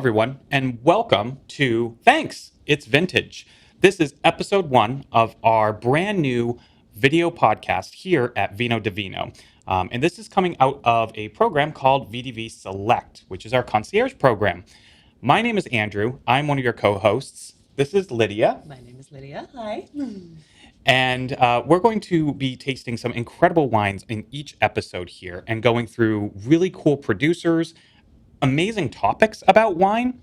everyone, and welcome to Thanks, It's Vintage. This is episode 1 of our brand new video podcast here at Vino Divino. And this is coming out of a program called VDV Select, which is our concierge program. My name is Andrew. I'm one of your co hosts. This is Lydia. My name is Lydia. Hi. And we're going to be tasting some incredible wines in each episode here and going through really cool producers, amazing topics about wine,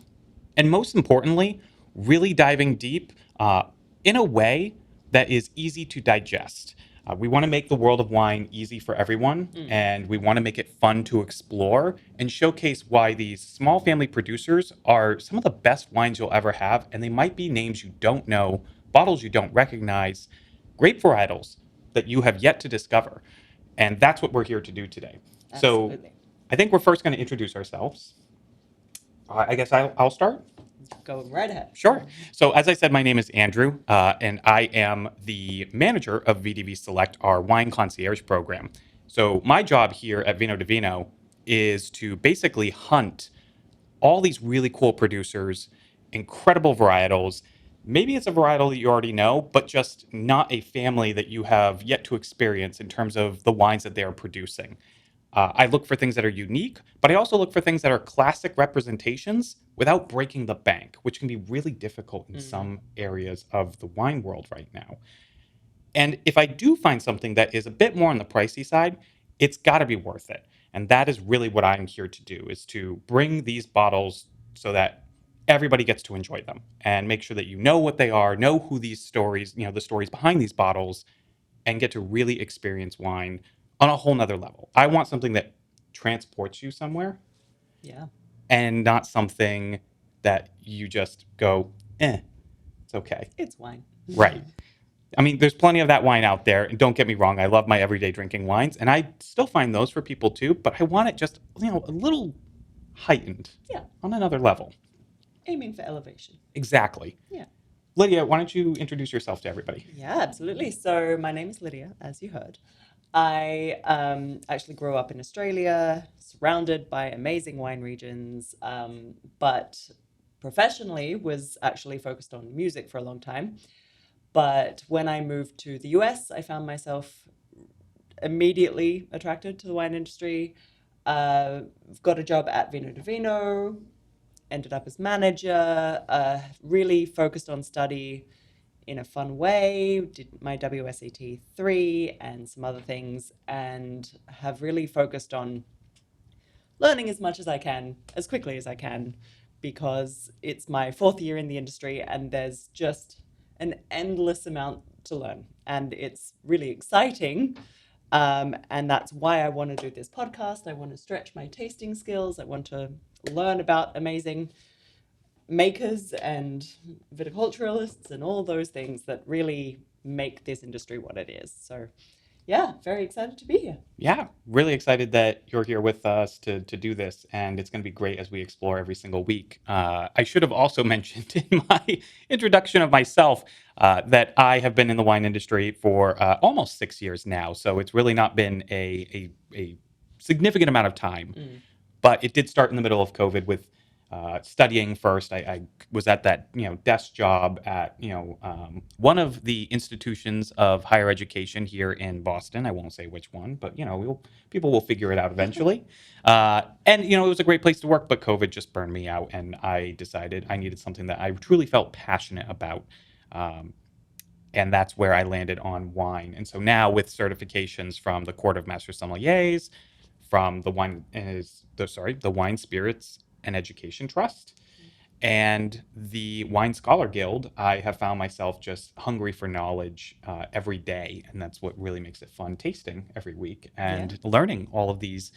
and most importantly, really diving deep in a way that is easy to digest. We want to make the world of wine easy for everyone, and we want to make it fun to explore and showcase why these small family producers are some of the best wines you'll ever have, and they might be names you don't know, bottles you don't recognize, grape varietals that you have yet to discover. And that's what we're here to do today. So Absolutely. I think we're first going to introduce ourselves. I guess I'll start. Go right ahead. Sure. So, as I said, my name is Andrew, and I am the manager of VDV Select, our wine concierge program. So, my job here at Vino Divino is to basically hunt all these really cool producers, incredible varietals. Maybe it's a varietal that you already know, but just not a family that you have yet to experience in terms of the wines that they are producing. I look for things that are unique, but I also look for things that are classic representations without breaking the bank, which can be really difficult in some areas of the wine world right now. And if I do find something that is a bit more on the pricey side, it's got to be worth it. And that is really what I'm here to do, is to bring these bottles so that everybody gets to enjoy them and make sure that you know what they are, know who these stories, the stories behind these bottles, and get to really experience wine on a whole nother level. I want something that transports you somewhere Yeah. and not something that you just go, it's okay. It's wine. Right. I mean, there's plenty of that wine out there. And don't get me wrong, I love my everyday drinking wines, and I still find those for people too, but I want it just, a little heightened Yeah. on another level. Aiming for elevation. Exactly. Yeah. Lydia, why don't you introduce yourself to everybody? Yeah, absolutely. So my name is Lydia, as you heard. I actually grew up in Australia, surrounded by amazing wine regions, but professionally was actually focused on music for a long time. But when I moved to the US, I found myself immediately attracted to the wine industry. Got a job at Vino Divino, ended up as manager, really focused on study in a fun way, did my WSET 3 and some other things, and have really focused on learning as much as I can, as quickly as I can, because it's my 4th year in the industry and there's just an endless amount to learn. And it's really exciting. And that's why I want to do this podcast. I want to stretch my tasting skills. I want to learn about amazing makers and viticulturalists and all those things that really make this industry what it is. So, yeah, very excited to be here. Yeah, really excited that you're here with us to do this, and it's going to be great as we explore every single week. I should have also mentioned in my introduction of myself that I have been in the wine industry for almost 6 years now, so it's really not been a significant amount of time. But it did start in the middle of COVID with studying first. I was at that desk job at one of the institutions of higher education here in Boston. I won't say which one, but people will figure it out eventually. And it was a great place to work, but COVID just burned me out, and I decided I needed something that I truly felt passionate about. And that's where I landed on wine. And so now, with certifications from the Court of Master Sommeliers, from the the Wine Spirits and Education Trust, and the Wine Scholar Guild, I have found myself just hungry for knowledge every day, and that's what really makes it fun tasting every week and learning all of these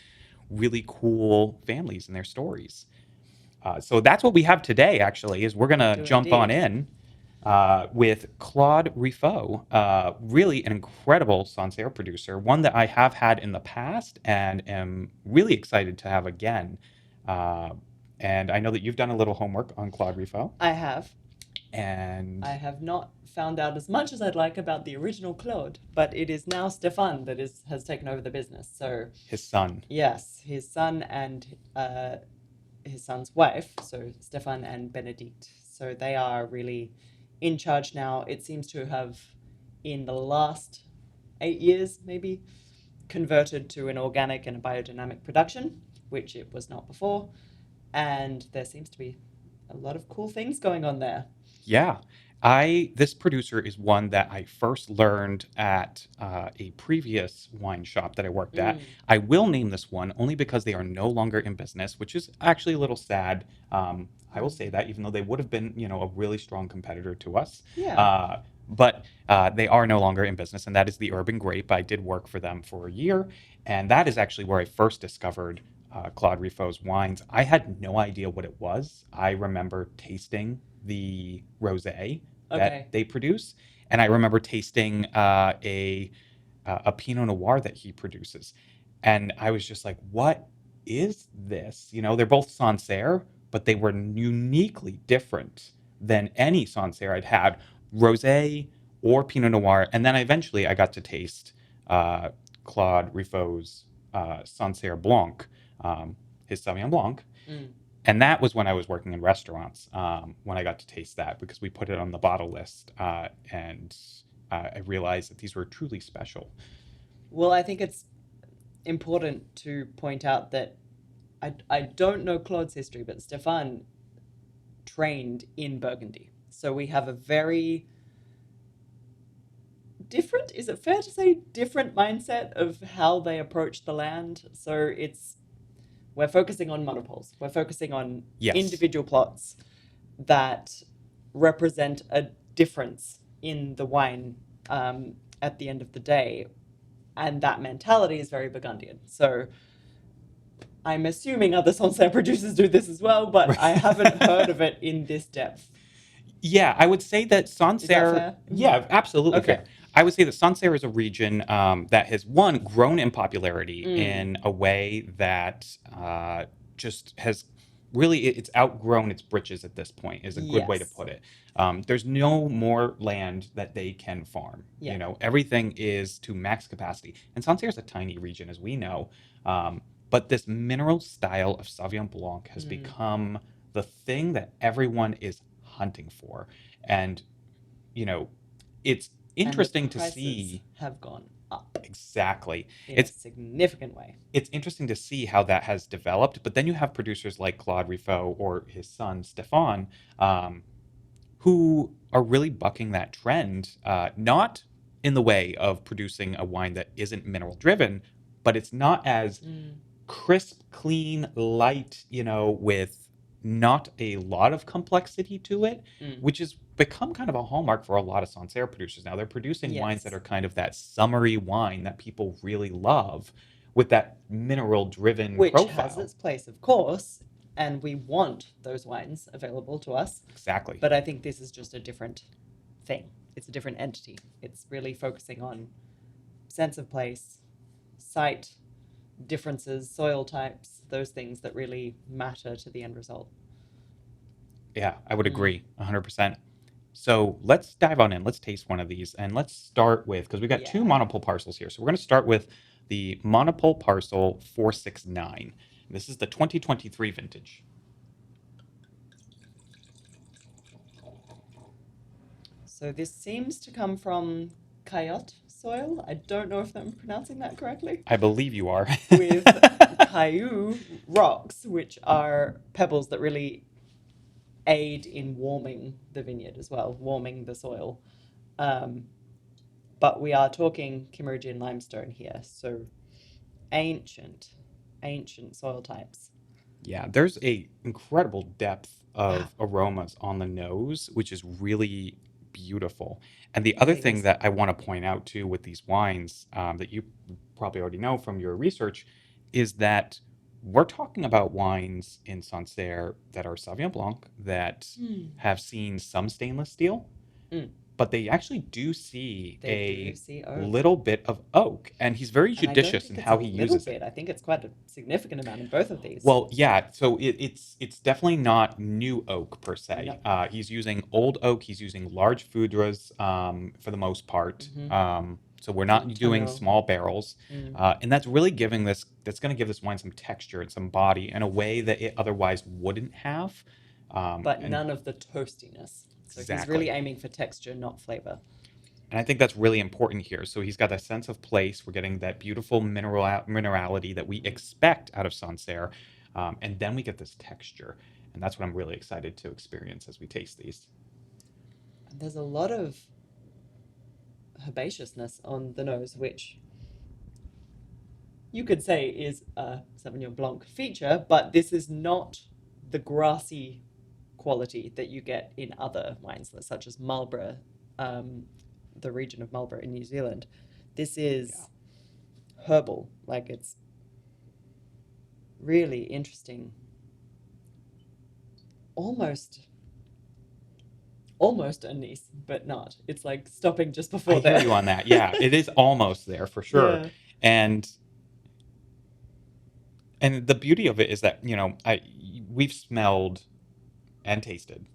really cool families and their stories. So that's what we have today. Actually, is we're gonna jump on in with Claude Riffault, really an incredible Sancerre producer, one that I have had in the past and am really excited to have again. And I know that you've done a little homework on Claude Riffault. I have. And I have not found out as much as I'd like about the original Claude, but it is now Stefan that has taken over the business. So his son. yes, his son and his son's wife, so Stefan and Benedict. So they are really in charge now. It seems to have, in the last 8 years, maybe, converted to an organic and a biodynamic production, which it was not before. And there seems to be a lot of cool things going on there. Yeah. This producer is one that I first learned at a previous wine shop that I worked at. Mm, I will name this one only because they are no longer in business, which is actually a little sad. I will say that, even though they would have been, a really strong competitor to us. yeah. Uh, but they are no longer in business, and that is the Urban Grape. I did work for them for a year, and that is actually where I first discovered Claude Riffault's wines. I had no idea what it was. I remember tasting the rosé that Okay. they produce, and I remember tasting a Pinot Noir that he produces, and I was just like, "What is this?" They're both Sancerre, but they were uniquely different than any Sancerre I'd had, rosé or Pinot Noir. And then eventually I got to taste uh, Claude Riffaut's Sancerre Blanc, his Sauvignon Blanc, Mm. and that was when I was working in restaurants, when I got to taste that, because we put it on the bottle list, and I realized that these were truly special. Well, I think it's important to point out that I don't know Claude's history, but Stefan trained in Burgundy. So we have a very different, is it fair to say, different mindset of how they approach the land. So we're focusing on monopoles, we're focusing on Yes. individual plots that represent a difference in the wine at the end of the day. And that mentality is very Burgundian. So I'm assuming other Sancerre producers do this as well, but I haven't heard of it in this depth. Yeah, I would say that Is that Sancerre, fair? Mm. yeah, absolutely Okay. fair. I would say that Sancerre is a region that has, one, grown in popularity Mm. in a way that just has really, it's outgrown its britches at this point, is a good way to Yes. put it. There's no more land that they can farm. Yeah. Everything is to max capacity. And Sancerre is a tiny region, as we know. But this mineral style of Sauvignon Blanc has Mm. become the thing that everyone is hunting for. And, you know, it's And the interesting to prices see have gone up exactly. in a It's significant way. it's interesting to see how that has developed, but then you have producers like Claude Riffaut or his son Stefan, um, who are really bucking that trend, not in the way of producing a wine that isn't mineral driven, but it's not as Mm. crisp, clean, light, with not a lot of complexity to it, Mm. which has become kind of a hallmark for a lot of Sancerre producers now. They're producing wines that Yes. are kind of that summery wine that people really love with that mineral driven Which has profile. its place, of course, and we want those wines available to us. Exactly. But I think this is just a different thing. It's a different entity. It's really focusing on sense of place, site differences, soil types, those things that really matter to the end result. Yeah, I would Mm. agree 100%. So let's dive on in. Let's taste one of these. And let's start with, because we got two Yeah. monopole parcels here. So we're going to start with the monopole parcel 469. This is the 2023 vintage. So this seems to come from Coyote soil. I don't know if I'm pronouncing that correctly. I believe you are. With Caillou rocks, which are pebbles that really aid in warming the vineyard as well, warming the soil. Um, but we are talking Kimmeridgian limestone here, so ancient, ancient soil types. Yeah, there's a incredible depth Wow, of aromas on the nose, which is really beautiful. And the other it thing is. that I want to point out too with these wines, that you probably already know from your research, is that we're talking about wines in Sancerre that are Sauvignon Blanc that Mm. have seen some stainless steel, Mm. but they actually do see They do a see oak. little bit of oak, and he's very And I don't judicious in think it's a how he little uses it. bit. I think it's quite a significant amount in both of these. Well, yeah. So it's definitely not new oak per No. se. He's using old oak. He's using large foudres, for the most part. Hmm. So we're not doing Tonneau. small barrels, Mm. and that's really giving this. That's going to give this wine some texture and some body in a way that it otherwise wouldn't have. But And none of the toastiness. So he's really exactly. aiming for texture, not flavor. And I think that's really important here. So he's got that sense of place. We're getting that beautiful minerality that we expect out of Sancerre. And then we get this texture. And that's what I'm really excited to experience as we taste these. And there's a lot of herbaceousness on the nose, which you could say is a Sauvignon Blanc feature, but this is not the grassy quality that you get in other wines, such as Marlborough, um, the region of Marlborough in New Zealand. This Yeah. is herbal, like it's really interesting, almost almost anise, but not. It's like stopping just I before hear there. you on that. Yeah, it is almost there for sure. Yeah. And the beauty of it is that, I we've smelled and tasted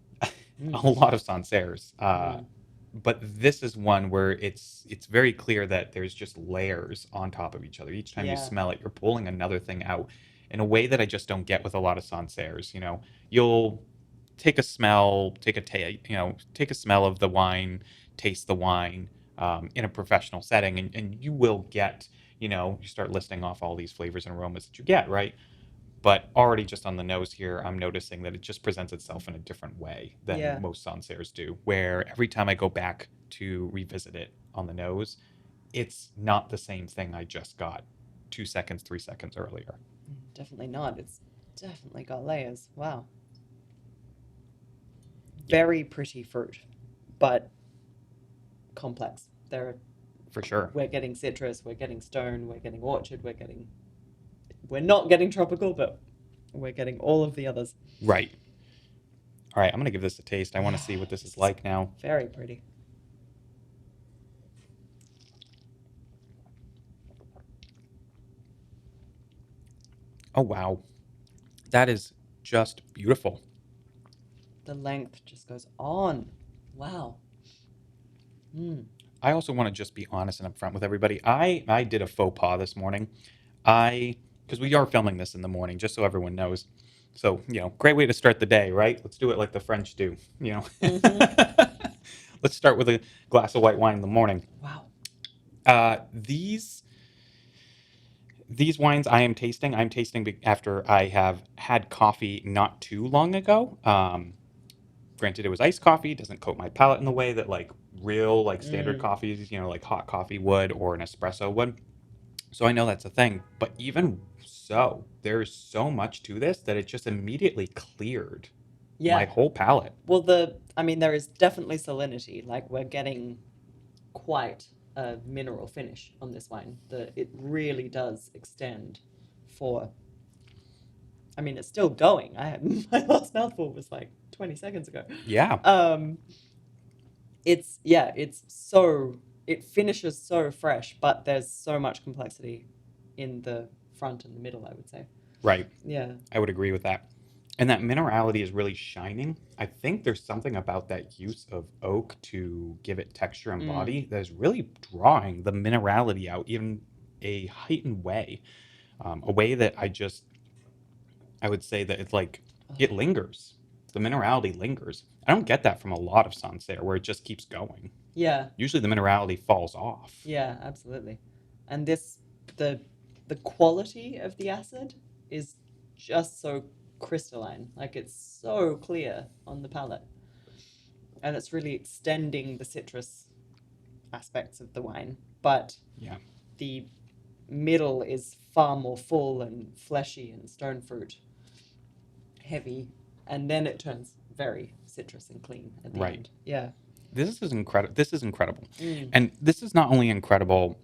Mm, a lot of Sancerres. mm. But this is one where it's very clear that there's just layers on top of each other. Each time you Yeah. smell it, you're pulling another thing out in a way that I just don't get with a lot of Sancerres. You'll take a smell, take a smell of the wine, taste the wine in a professional setting, and you will get, you start listing off all these flavors and aromas that you get, right? But already just on the nose here, I'm noticing that it just presents itself in a different way than Yeah. most Sancerres do, where every time I go back to revisit it on the nose, it's not the same thing I just got 2 seconds, 3 seconds earlier. Definitely not. It's definitely got layers. Wow. Yeah, Very pretty fruit, but complex. for sure. We're getting citrus, we're getting stone, we're getting orchard, we're not getting tropical, but we're getting all of the others. Right. All right, I'm going to give this a taste. I want to Yeah, see what this this is is like now. very pretty. Oh, wow. That is just beautiful. The length just goes on. Wow. Mm. I also want to just be honest and upfront with everybody. I did a faux pas this morning. I Because we are filming this in the morning, just so everyone knows. So great way to start the day, right? Let's do it like the French do. Mm-hmm. Let's start with a glass of white wine in the morning. Wow. These wines I'm tasting after I have had coffee not too long ago. Granted, it was iced coffee, doesn't coat my palate in the way that like real like standard Mm. coffees, like hot coffee would or an espresso would. So I know that's a thing. But even so, there's so much to this that it just immediately cleared my Yeah. whole palate. Well, I mean, there is definitely salinity. Like, we're getting quite a mineral finish on this wine. It really does extend for. I mean, it's still going. I had my last mouthful was like 20 seconds ago. Yeah, Um, it's yeah, it finishes so fresh, but there's so much complexity in the front and the middle, I would say. right. Yeah. I would agree with that. And that minerality is really shining. I think there's something about that use of oak to give it texture and Mm. body that is really drawing the minerality out in a heightened way, a way that I would say that it's like it Oh, lingers. The minerality lingers. I don't get that from a lot of Sancerre where it just keeps going. yeah. Usually the minerality falls off. Yeah, absolutely. And the the quality of the acid is just so crystalline. Like, it's so clear on the palate. And it's really extending the citrus aspects of the wine. But Yeah, the middle is far more full and fleshy and stone fruit heavy. And then it turns very citrus and clean at the right. end. Yeah. This is incredible. This is incredible. Mm. And this is not only incredible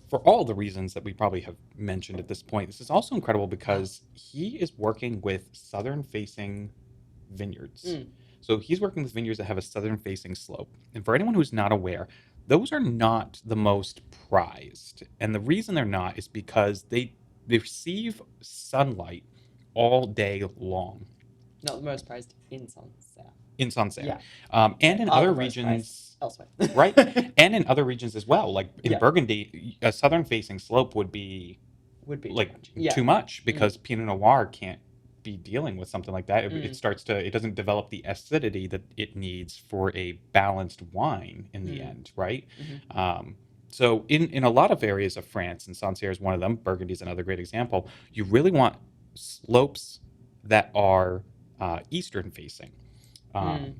for all the reasons that we probably have mentioned at this point. This is also incredible Wow. because he is working with southern facing vineyards. Mm. So he's working with vineyards that have a southern facing slope. And for anyone who's not aware, those are not the most prized. And the reason they're not is because they receive sunlight all day long Not the most prized in Sancerre. in Sancerre. Yeah. And They in are other the most prized regions elsewhere. right? And in other regions as well. Like in Yeah, Burgundy, a southern facing slope would be would be too like much. Yeah. too much Mm, because Pinot Noir can't be dealing with something like that. It mm, starts to, it doesn't develop the acidity that it needs for a balanced wine in the mm, end, right? mm-hmm. Um, so in a lot of areas of France, and Sancerre is one of them, Burgundy is another great example, you really want slopes that are eastern facing. Mm, Um,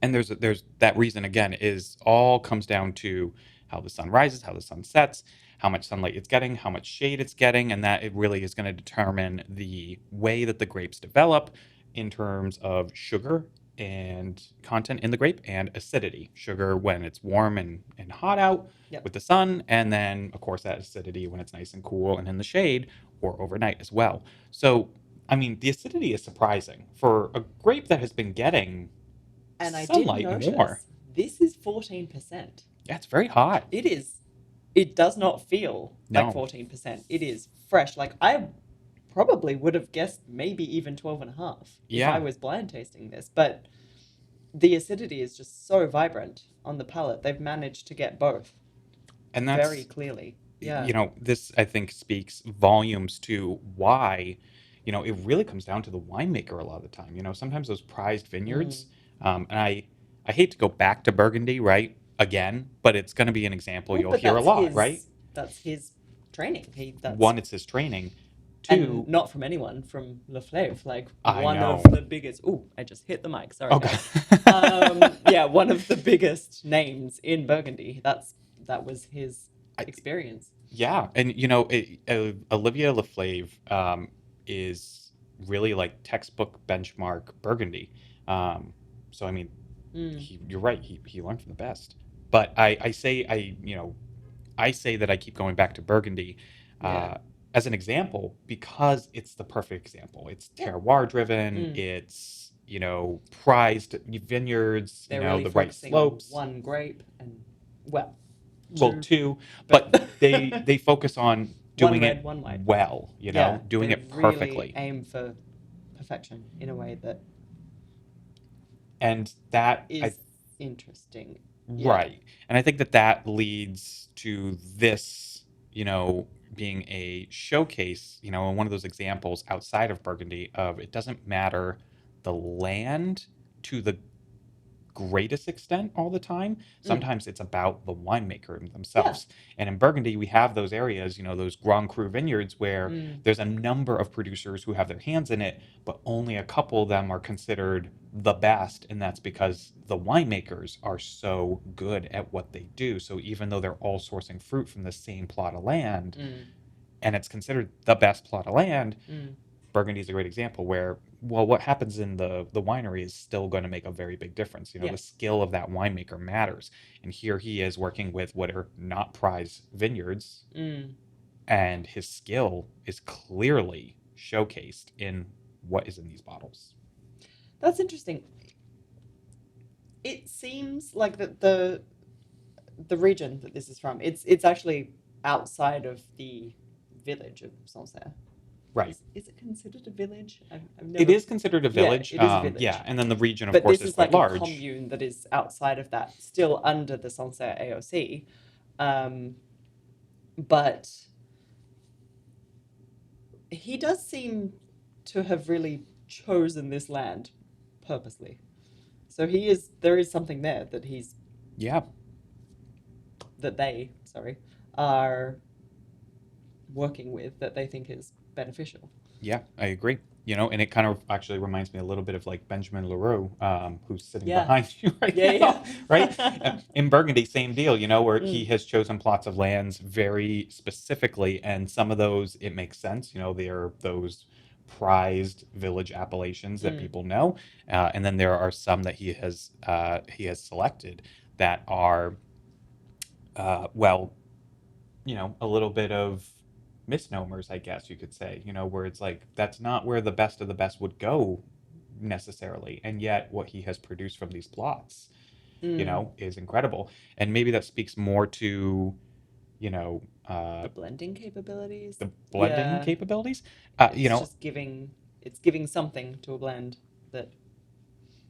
and there's that reason again is all comes down to how the sun rises, how the sun sets, how much sunlight it's getting, how much shade it's getting, and that it really is going to determine the way that the grapes develop in terms of sugar and content in the grape and acidity. Sugar when it's warm and hot out yep. with the sun, and then of course that acidity when it's nice and cool and in the shade or overnight as well. So I mean, the acidity is surprising for a grape that has been getting And I did sunlight more. notice this is 14%. Yeah, it's very hot. It is, it does not feel like No. 14%. It is fresh. Like I probably would have guessed maybe even 12 and a half if I Yeah. was blind tasting this, but the acidity is just so vibrant on the palate. They've managed to get both And very that's, clearly. Yeah. you know, this I think speaks volumes to why, you know, it really comes down to the winemaker a lot of the time. You know, sometimes those prized Mm. vineyards, and I hate to go back to Burgundy, right? Again, but it's going to be an example Well, you'll but hear a lot, right? that's his training. He that's One, it's his training. and Two, not from anyone, from Leflaive, like I one of know. the biggest. Oh, I just hit the mic. Sorry, Oh, God. guys. Yeah, one of the biggest names in Burgundy. That was his I, experience. Yeah, and you know, Olivia Leflaive is really like textbook benchmark Burgundy. Um, so I mean, Mm, you're right. He learned from the best. But I say you know I say that I keep going back to Burgundy yeah, uh, as an example because it's the perfect example. It's yeah. terroir driven. Mm. It's you know prized vineyards. You They're know really the right focusing on slopes. one grape and well, Well, two, too, but but they focus on one doing it red, one white. well, you Yeah, know, doing they it really perfectly. aim for perfection in a way that And that I is interesting. Yeah. right. And I think that that leads to this, you know, being a showcase, you know, and one of those examples outside of Burgundy of it doesn't matter the land to the greatest extent all the time. Mm. Sometimes it's about the winemaker Yeah. themselves. And in Burgundy, we have those areas, you know, those Grand Cru vineyards where Mm. there's a number of producers who have their hands in it, but only a couple of them are considered the best. And that's because the winemakers are so good at what they do. So even though they're all sourcing fruit from the same plot of land, Mm. and it's considered the best plot of land, Mm. Burgundy is a great example where, well, what happens in the winery is still going to make a very big difference. You know, Yeah. the skill of that winemaker matters. And here he is working with what are not prize vineyards, Mm. and his skill is clearly showcased in what is in these bottles. That's interesting. It seems like the region that this is from, it's actually outside of the village of Sancerre. Right. Is it considered a village? I've It never. is considered a Yeah, village. it is a Yeah. village. And then the region, of But course, this is is quite like a large. commune that is outside of that, still under the Sancerre AOC. Um, but he does seem to have really chosen this land purposely. So there is something there that Yeah. they, sorry, are working with that they think is beneficial. Yeah, I agree. You know, and it kind of actually reminds me a little bit of like Benjamin Leroux, who's sitting Yeah, behind you right yeah, now, right? yeah. In Burgundy, same deal, you know, where he Mm, has chosen plots of lands very specifically, and some of those it makes sense. You know, they are those prized village appellations that mm, people know, and then there are some that he has selected that are well, you know, a little bit of misnomers, I guess you could say, you know, where it's like that's not where the best of the best would go necessarily. And yet what he has produced from these plots, you mm. know, is incredible. And maybe that speaks more to, you know, The blending capabilities. the blending Yeah, capabilities. You it's know, just giving it's giving something to a blend that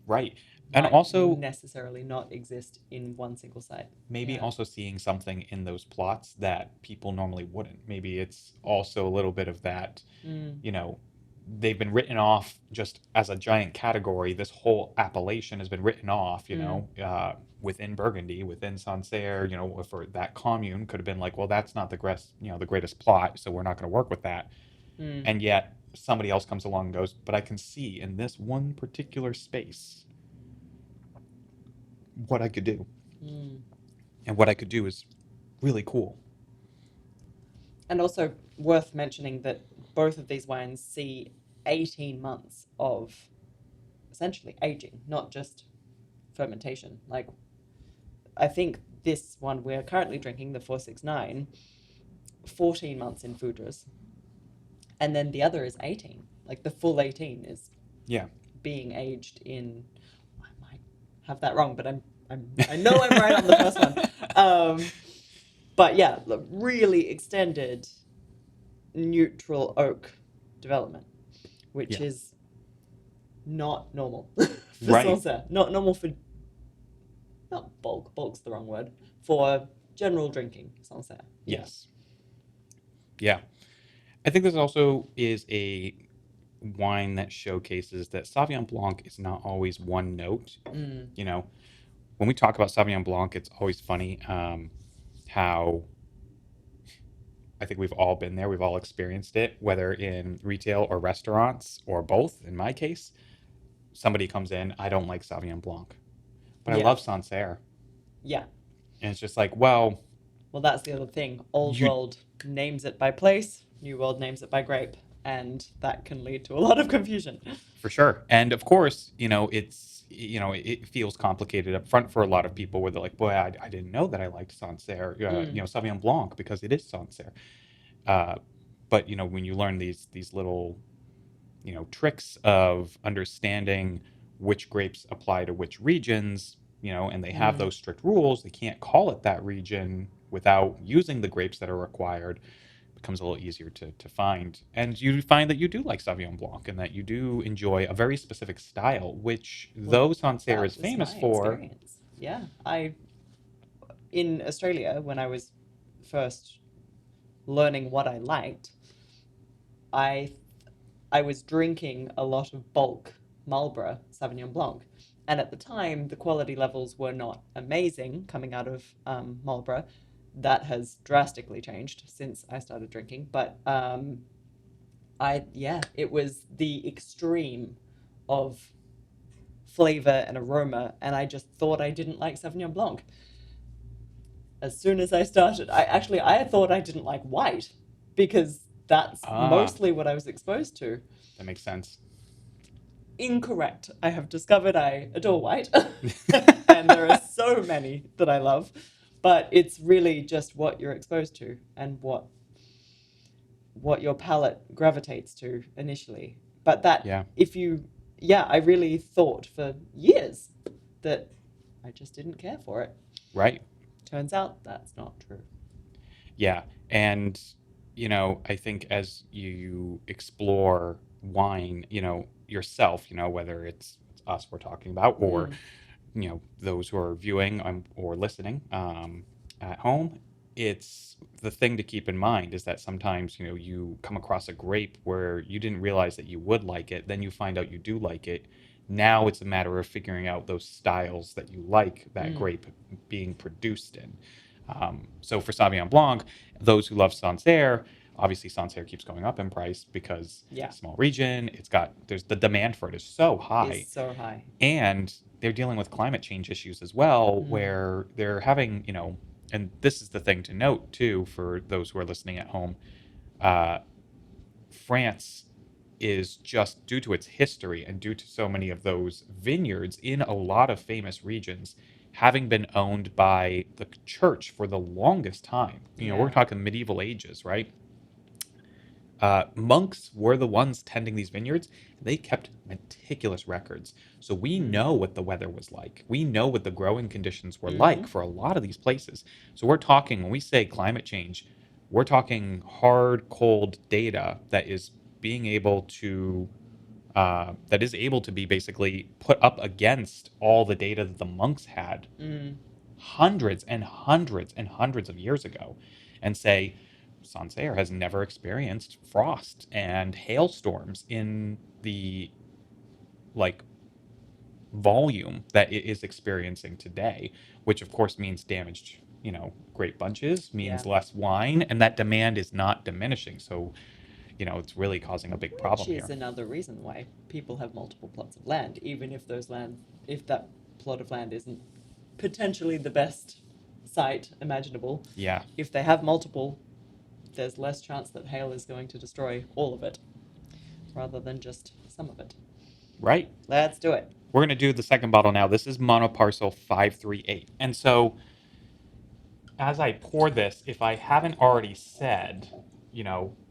right. And might also, necessarily not exist in one single site. maybe Yeah. also seeing something in those plots that people normally wouldn't. Maybe it's also a little bit of that, Mm, you know, they've been written off just as a giant category. This whole appellation has been written off, mm, within Burgundy, within Sancerre, for that commune could have been like, well, that's not the greatest plot, so we're not going to work with that. mm, And yet somebody else comes along and goes, but I can see in this one particular space what I could do. mm. And what I could do is really cool. And also worth mentioning that both of these wines see 18 months of essentially aging, not just fermentation. Like, I think this one we're currently drinking, the 469, 14 months in foudres, and then the other is 18. Like, the full 18 is Yeah. being aged in. I might have that wrong, but I know I'm right on the first one. Um, but yeah, really extended neutral oak development, which Yeah. is not normal for Right. Sancerre. Not normal for, not bulk. Bulk's the wrong word for general drinking Sancerre. Yeah. Yes. Yeah. I think this also is a wine that showcases that Sauvignon Blanc is not always one note. Mm, You know, when we talk about Sauvignon Blanc, it's always funny how I think we've all been there. We've all experienced it, whether in retail or restaurants or both. In my case, somebody comes in, I don't like Sauvignon Blanc, but I yeah. love Sancerre. Yeah. And it's just like, well, Well, that's the other thing. Old you world names it by place. New world names it by grape, and that can lead to a lot of confusion. For sure. And of course, it feels complicated up front for a lot of people where they're like, boy, I didn't know that I liked Sancerre, Mm, Sauvignon Blanc because it is Sancerre. Uh, but, when you learn these little, tricks of understanding which grapes apply to which regions, and they have mm. those strict rules, they can't call it that region without using the grapes that are required becomes a little easier to find. And you find that you do like Sauvignon Blanc and that you do enjoy a very specific style, which Well, though Sancerre that is was famous my for, experience. Yeah, in Australia when I was first learning what I liked, I I was drinking a lot of bulk Marlborough Sauvignon Blanc. And at the time, the quality levels were not amazing coming out of Marlborough. That has drastically changed since I started drinking. But yeah, it was the extreme of flavor and aroma. And I just thought I didn't like Sauvignon Blanc. As soon as I started, I thought I didn't like white because that's ah, mostly what I was exposed to. that makes sense. Incorrect. I have discovered I adore white, and there are so many that I love, but it's really just what you're exposed to and what your palate gravitates to initially. But that Yeah, if you yeah, I really thought for years that I just didn't care for it. right. Turns out that's not true. Yeah. And, I think as you explore wine, yourself, whether it's us we're talking about or Mm, those who are viewing or listening at home, it's the thing to keep in mind is that sometimes you come across a grape where you didn't realize that you would like it, then you find out you do like it. Now it's a matter of figuring out those styles that you like that mm, grape being produced in. So for Sauvignon Blanc, those who love Sancerre, obviously Sancerre keeps going up in price because yeah, small region, there's the demand for it is so is high, so high. and they're dealing with climate change issues as well, Mm, where they're having, and this is the thing to note too for those who are listening at home. Uh, France is just due to its history and due to so many of those vineyards in a lot of famous regions having been owned by the church for the longest time. We're yeah. talking medieval ages, right? Monks were the ones tending these vineyards. They kept meticulous records. So we Mm, know what the weather was like. We know what the growing conditions were like mm-hmm. for a lot of these places. So we're talking, when we say climate change, we're talking hard, cold data that is being able to that is able to be basically put up against all the data that the monks had Mm. hundreds and hundreds and hundreds of years ago, and say Sancerre has never experienced frost and hailstorms in the like volume that it is experiencing today, which of course means damaged, grape bunches, Yeah. means less wine, and that demand is not diminishing. So, it's really causing a big Which problem is here. another reason why people have multiple plots of land, even if if that plot of land isn't potentially the best site imaginable. Yeah, If they have multiple, there's less chance that hail is going to destroy all of it, rather than just some of it. right. Let's do it. We're going to do the second bottle now. This is monoparcel 538. And so as I pour this, if I haven't already said,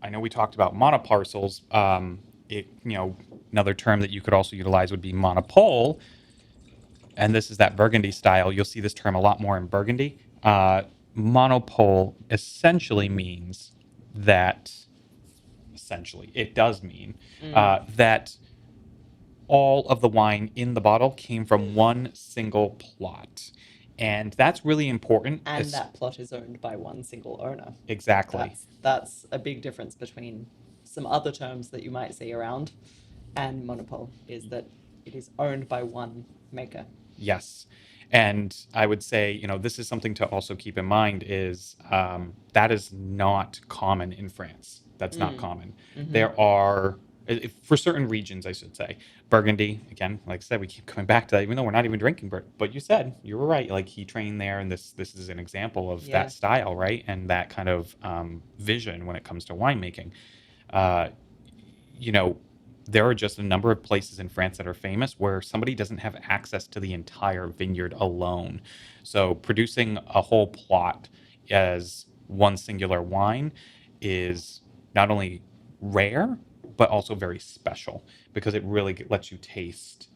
I know we talked about monoparcels. Another term that you could also utilize would be monopole, and this is that Burgundy style. You'll see this term a lot more in Burgundy. Monopole essentially means that, essentially, it does mean Mm. that all of the wine in the bottle came from one single plot. And that's really important. And that plot is owned by one single owner. Exactly. That's a big difference between some other terms that you might see around and monopole, is that it is owned by one maker. Yes. And I would say, this is something to also keep in mind is that is not common in France. That's not Mm. common. Mm-hmm. There are, for certain regions, I should say, Burgundy, again, like I said, we keep coming back to that, even though we're not even drinking, but you were right. Like he trained there, and this is an example of Yeah. that style, right? And that kind of vision when it comes to winemaking. Uh, you know, there are just a number of places in France that are famous where somebody doesn't have access to the entire vineyard alone. So producing a whole plot as one singular wine is not only rare, but also very special because it really lets you taste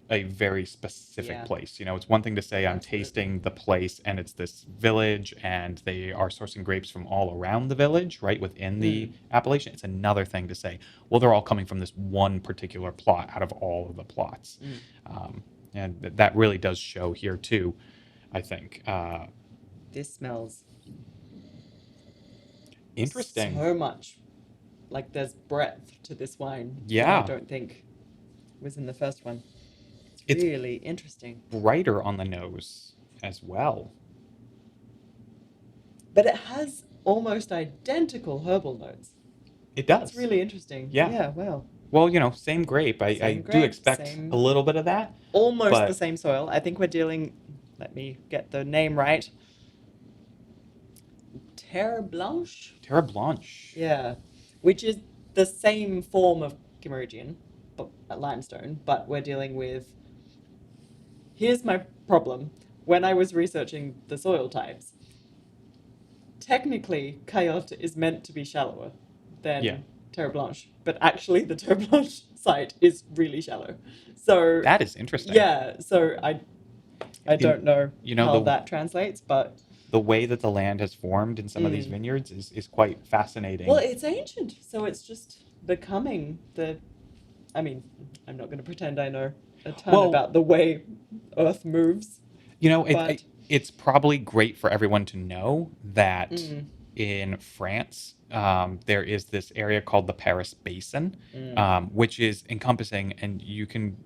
a very specific Yeah. place. It's one thing to say I'm Absolutely. tasting the place and it's this village and they are sourcing grapes from all around the village, right, within the Mm. appellation. It's another thing to say, well, they're all coming from this one particular plot out of all of the plots. Mm. Um, and that really does show here too, I think. This smells Interesting. so much like there's breadth to this wine that I Yeah. don't think was in the first one. It's It's really interesting. brighter on the nose as well. But it has almost identical herbal notes. It That's does. really interesting. Yeah. Yeah, wow. Well, same grape. I Same do grape, expect a same, little bit of that, almost the but same soil. I think we're dealing, let me get the name right, Terre Blanche? Terre Blanche. Yeah, which is the same form of Kimmeridgian, but limestone, but we're dealing with. Here's my problem. When I was researching the soil types, technically, Cayotte is meant to be shallower Yeah. than Terre Blanche, but actually, the Terre Blanche site is really shallow. So, That is interesting. yeah, so I In don't know you know how the that translates, but the way that the land has formed in some of these mm. vineyards is quite Well, fascinating. it's ancient, so it's just becoming the. I mean, I'm not going to pretend I know a ton Well, about the way Earth moves, but it's probably great for everyone to know that mm, in France, there is this area called the Paris Basin, mm, which is encompassing, and you can,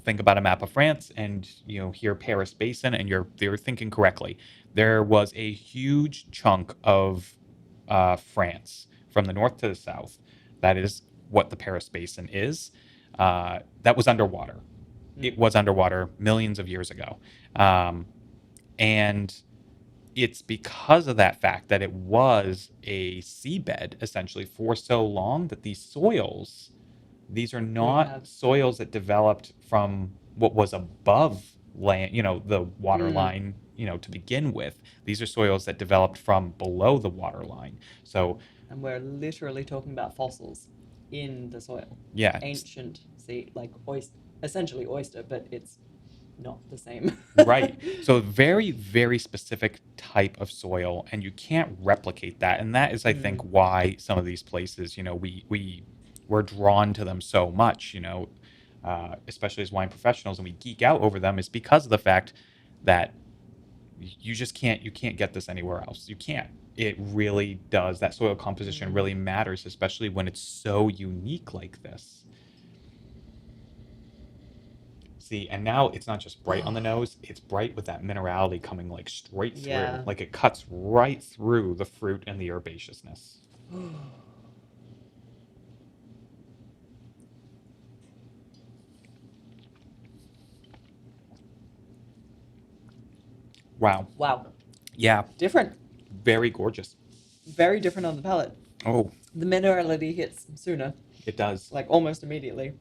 think about a map of France and, hear Paris Basin, and you're thinking correctly. There was a huge chunk of France from the north to the south. That is what the Paris Basin is. That was underwater. It mm, was underwater millions of years ago. Um, and it's because of that fact that it was a seabed essentially for so long that these are we not have. soils that developed from what was above land, the water Mm, line, to begin with. These are soils that developed from below the water line. So, and we're literally talking about fossils in the soil. yeah, Ancient sea, like oyster, essentially oyster, but it's not the same. right. So very, very specific type of soil, and you can't replicate that. And that is, I think, Mm, why some of these places, we we're drawn to them so much, especially as wine professionals, and we geek out over them, is because of the fact that you can't get this anywhere else. You can't. It really does. That soil composition really matters, especially when it's so unique like this. See, and now it's not just bright on the nose, it's bright with that minerality coming like straight through. Yeah. Like it cuts right through the fruit and the herbaceousness. Wow. Wow. Yeah, Different. very gorgeous. Very different on the palate. Oh, The minerality hits sooner, it does. like almost immediately.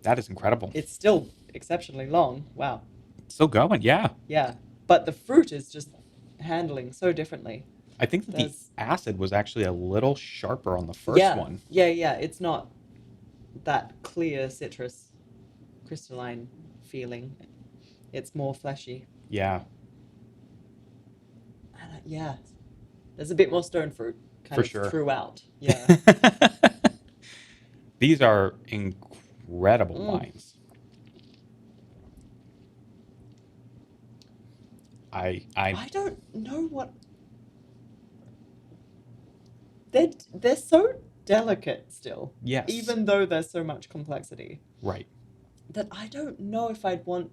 That is incredible. It's still exceptionally long. Wow. Still going, yeah. Yeah. But the fruit is just handling so differently. I think that the There's acid was actually a little sharper on the first yeah. one. Yeah. It's not that clear citrus crystalline feeling. It's more fleshy. Yeah, And yeah. There's a bit more stone fruit kind for of sure. throughout. Yeah. These are incredible Mm. wines. I I don't know what they're so delicate still. yes. Even though there's so much complexity. Right. That I don't know if I'd want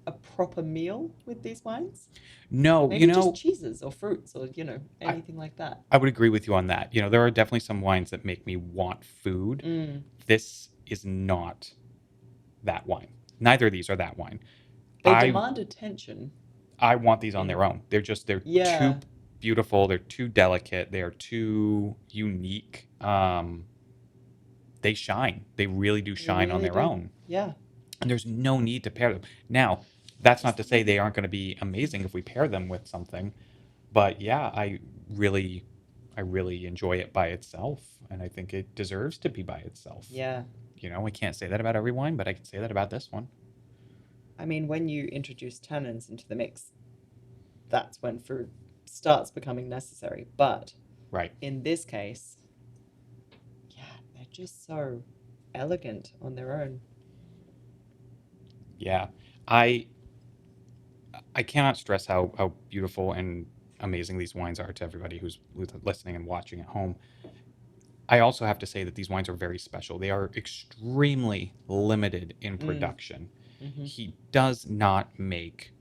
a proper meal with these wines. No, Maybe just cheeses or fruits or, I, anything like that. I would agree with you on that. There are definitely some wines that make me want food. Mm. This is not that wine. Neither of these are that wine. They I demand attention. I want these on their own. They're Yeah. too beautiful. They're too delicate. They're too unique. They shine. They really do They shine on really their do. own. Yeah. And there's no need to pair them. Now, that's not to say they aren't going to be amazing if we pair them with something. But yeah, I really enjoy it by itself, and I think it deserves to be by itself. Yeah. I can't say that about every wine, but I can say that about this one. I mean, when you introduce tannins into the mix, that's when fruit starts becoming necessary. But Right. in this case, yeah, they're just so elegant on their own. Yeah. I I cannot stress how beautiful and amazing these wines are to everybody who's listening and watching at home. I also have to say that these wines are very special. They are extremely limited in Mm. production. Mm-hmm. He does not make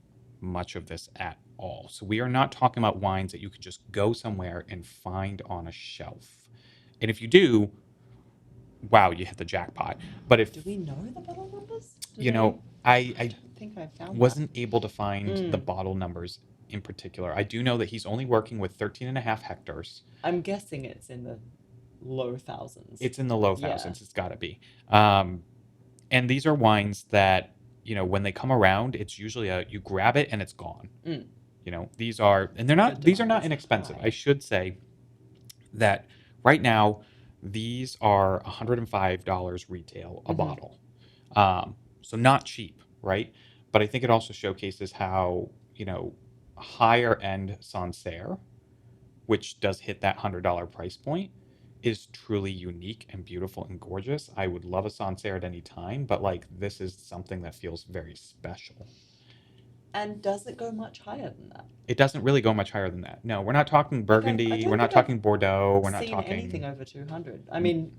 much of this at all. So we are not talking about wines that you could just go somewhere and find on a shelf. And if you do, wow, you hit the jackpot. But if Do we know the bottle numbers? I don't think I found wasn't able to find the Mm. bottle numbers in particular. I do know that he's only working with 13 and a half hectares. that. I'm guessing it's in the low thousands. It's in the low Yeah. thousands. It's got to be. And these are wines that, when they come around, it's usually you grab it and it's gone. Mm. These are, and The these are demand not is inexpensive. high. I should say that right now, these are $105 retail a Mhm. bottle. So not cheap, right? But I think it also showcases how, higher end Sancerre, which does hit that $100 price point, is truly unique and beautiful and gorgeous. I would love a Sancerre at any time, but like this is something that feels very special. And does it go much higher than that? It doesn't really go much higher than that. No, we're not talking I Burgundy. We're don't not think I've talking Bordeaux. We're not seen anything talking. over 200. I mean,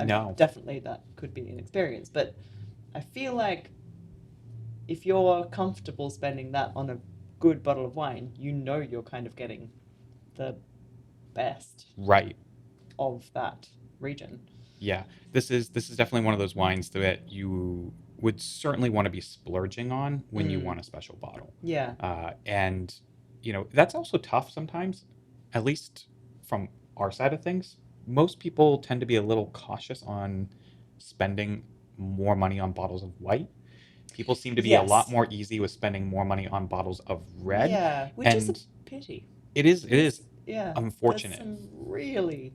No. definitely that could be an experience, but I feel like if you're comfortable spending that on a good bottle of wine, you're kind of getting the best Right. of that region. Yeah. This is definitely one of those wines that you would certainly want to be splurging on when you want a special bottle. Yeah. And that's also tough sometimes, at least from our side of things. Most people tend to be a little cautious on spending more money on bottles of white. People seem to be a lot Yes. more easy with spending more money on bottles of red. Yeah, which is a And pity. it is Yeah. unfortunate. There's some really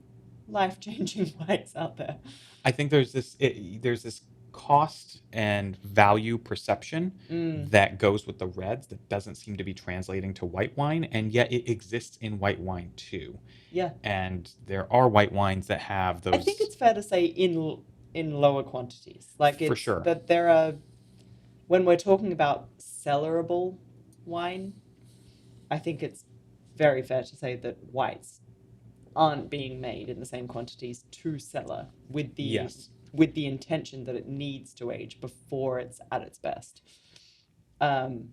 life-changing wines out there. I think there's this cost and value perception Mm, that goes with the reds that doesn't seem to be translating to white wine, and yet it exists in white wine too. yeah. And there are white wines that have I think those it's fair to say in lower quantities. Like for it's sure. that there are when we're talking about cellarable wine, I think it's very fair to say that whites aren't being made in the same quantities to cellar Yes. with the intention that it needs to age before it's at its best. Um,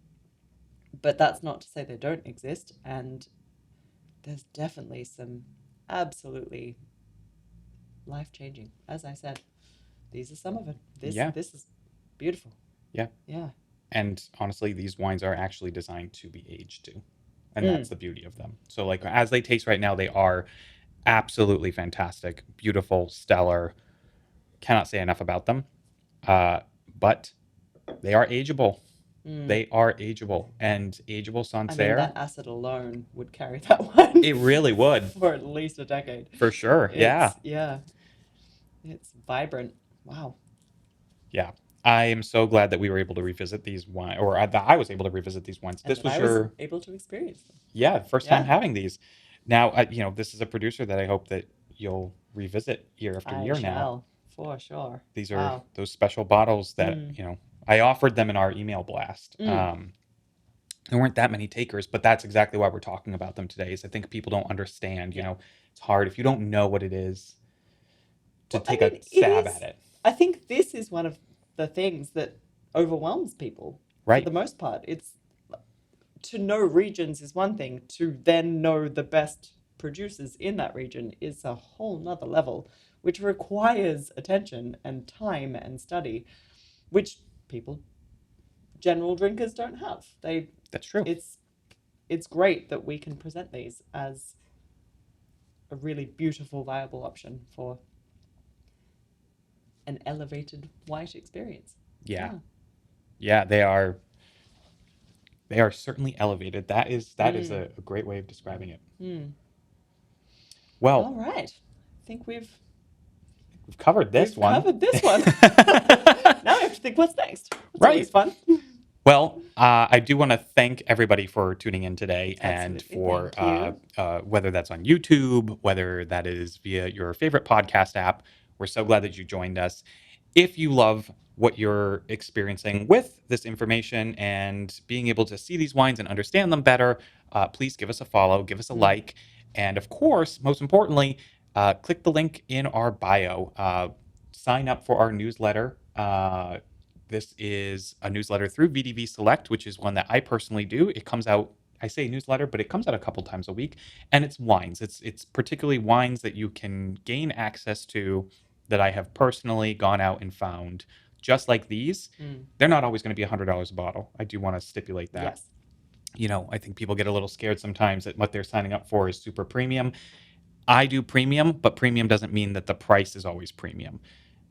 but that's not to say they don't exist, and there's definitely some absolutely life changing. As I said, these are some of it. Yeah. This is beautiful. Yeah. Yeah. And honestly, these wines are actually designed to be aged too. And Mm, that's the beauty of them. So, like, as they taste right now, they are absolutely fantastic, beautiful, stellar. Cannot say enough about them. Uh, but they are ageable. mm. They are ageable. And ageable I mean, Sancerre, that acid alone would carry that one it really would. for at least a decade. For sure. Yeah. Yeah, it's vibrant. Wow. Yeah. I am so glad that we were able to revisit these wines, or that I was able to revisit these wines. And This that was I was your, able to experience them. yeah, first time Yeah, having these. Now, this is a producer that I hope that you'll revisit year after I year now. shall, for sure. These are Wow. those special bottles that, Mm, I offered them in our email blast. mm, There weren't that many takers, but that's exactly why we're talking about them today. Is I think people don't understand. yeah. It's hard if you don't know what it is to Well, I take a mean, it stab at is. it. I think this is one of the things that overwhelms people for Right. the most part. It's to know regions is one thing, to then know the best producers in that region is a whole nother level, which requires attention and time and study, which people, general drinkers, don't have. That's true. It's it's great that we can present these as a really beautiful, viable option for an elevated white experience. Yeah. Yeah. Yeah, they are certainly elevated. That is Mm, a great way of describing it. mm. All Well, right. I think we've covered this we've one. covered this one. Now I have to think what's next. That's always Right. fun. Well, I do want to thank everybody for tuning in today and Absolutely. for Thank you. whether that's on YouTube, whether that is via your favorite podcast app. We're so glad that you joined us. If you love what you're experiencing with this information and being able to see these wines and understand them better, please give us a follow, give us a Mm, like, and of course, most importantly, click the link in our bio. Sign up for our newsletter. This is a newsletter through VDV Select, which is one that I personally do. It comes out, I say newsletter, but it comes out a couple times a week, and it's wines. It's particularly wines that you can gain access to that I have personally gone out and found. Just like these, mm. they're not always going to be $100 a bottle. I do want to stipulate that. Yes. I think people get a little scared sometimes that what they're signing up for is super premium. I do premium, but premium doesn't mean that the price is always premium.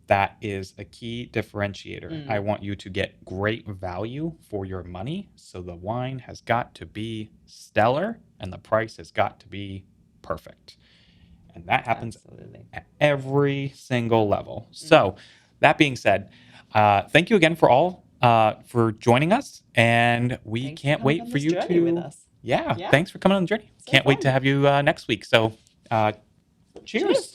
That is a key differentiator. I Mm, want you to get great value for your money. So the wine has got to be stellar and the price has got to be perfect. And that happens absolutely. at every single level. Mm. So, that being said, thank you again for joining us. And we Thanks for can't coming wait on for this you journey with to, us. yeah, Yeah. thanks for coming on the journey. So Can't wait to fun. have you next week. So, cheers. Cheers.